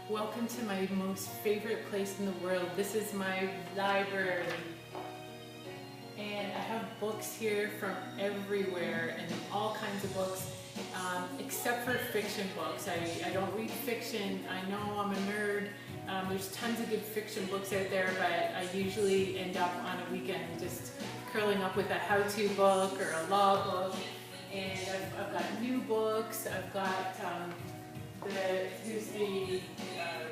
Welcome to my most favorite place in the world. This is my library. And I have books here from everywhere and all kinds of books, except for fiction books. I don't read fiction. I know I'm a nerd. There's tons of good fiction books out there, but I usually end up on a weekend just curling up with a how-to book or a law book. And I've got new books. I've got here's the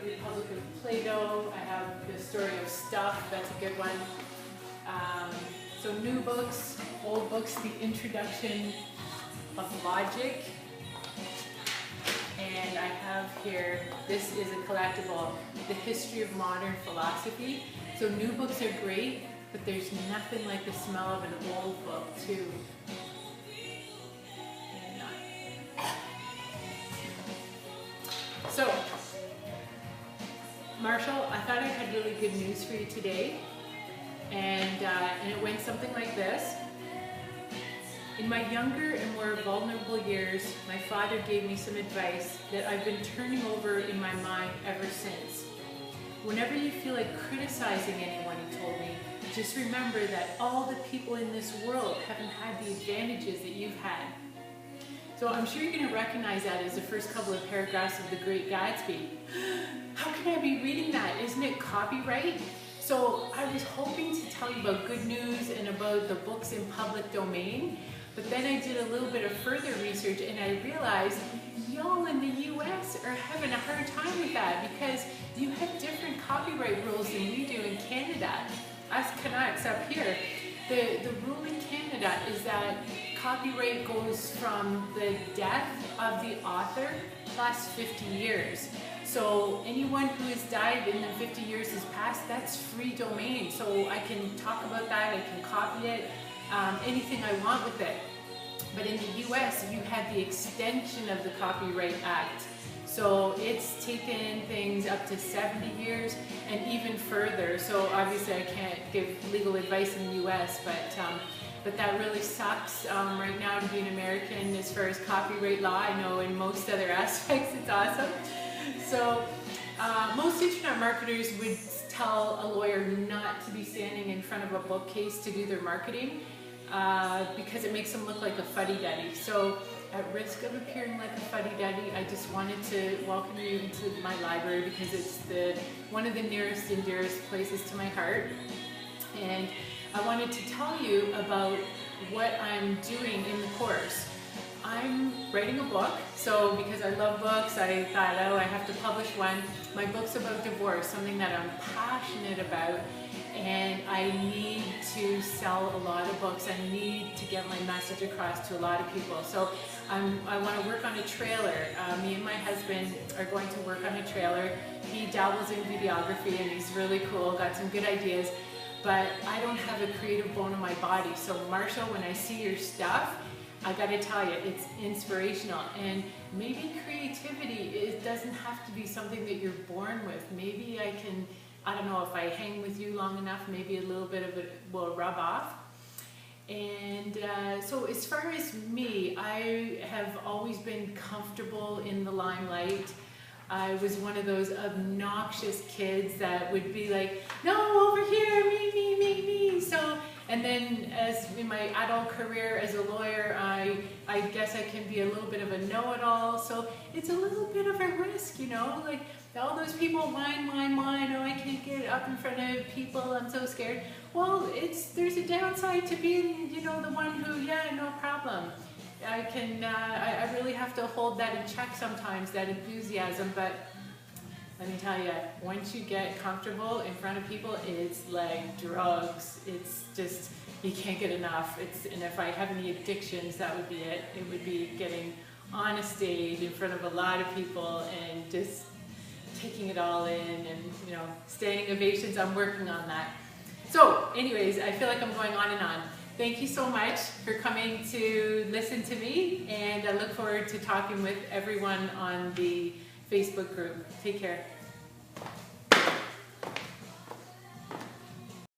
Republic of Plato. I have the Story of Stuff. That's a good one. So new books, old books, the Introduction of Logic. And I have here, this is a collectible, The History of Modern Philosophy. So new books are great, but there's nothing like the smell of an old book too. So, Marshall, I thought I had really good news for you today, and it went something like this. In my younger and more vulnerable years, my father gave me some advice that I've been turning over in my mind ever since. Whenever you feel like criticizing anyone, he told me, just remember that all the people in this world haven't had the advantages that you've had. So I'm sure you're going to recognize that as the first couple of paragraphs of The Great Gatsby. How can I be reading that? Isn't it copyright? So I was hoping to tell you about good news and about the books in public domain, but then I did a little bit of further research and I realized y'all in the US are having a hard time with that because you have different copyright rules than we do in Canada. Us Canucks up here, the rule in Canada is that copyright goes from the death of the author plus 50 years. So anyone who has died in the 50 years has passed, that's free domain. So I can talk about that, I can copy it, anything I want with it. But in the US, you have the extension of the Copyright Act. So it's taken things up to 70 years and even further. So obviously I can't give legal advice in the US, but that really sucks right now to be an American as far as copyright law. I know in most other aspects it's awesome. So most internet marketers would tell a lawyer not to be standing in front of a bookcase to do their marketing because it makes them look like a fuddy-duddy. So at risk of appearing like a fuddy-duddy, I just wanted to welcome you into my library because it's one of the nearest and dearest places to my heart. And I wanted to tell you about what I'm doing in the course. I'm writing a book, so because I love books, I thought, oh, I have to publish one. My book's about divorce, something that I'm passionate about, and I need to sell a lot of books. I need to get my message across to a lot of people. So I want to work on a trailer. Me and my husband are going to work on a trailer. He dabbles in videography and he's really cool, got some good ideas. But I don't have a creative bone in my body. So Marshall, when I see your stuff, I gotta tell you, it's inspirational. And maybe creativity, it doesn't have to be something that you're born with. Maybe I don't know, if I hang with you long enough, maybe a little bit of it will rub off. And so as far as me, I have always been comfortable in the limelight. I was one of those obnoxious kids that would be like, no, over here, me. So, and then as in my adult career as a lawyer, I guess I can be a little bit of a know-it-all. So it's a little bit of a risk, you know, like all those people whine, oh, I can't get up in front of people, I'm so scared. Well, there's a downside to being, you know, the one who, yeah, no problem. I really have to hold that in check sometimes, that enthusiasm, but let me tell you, once you get comfortable in front of people, it's like drugs. It's just, you can't get enough. And if I have any addictions, that would be it. It would be getting on a stage in front of a lot of people and just taking it all in and, you know, standing ovations. I'm working on that. So anyways, I feel like I'm going on and on. Thank you so much for coming to listen to me, and I look forward to talking with everyone on the Facebook group. Take care.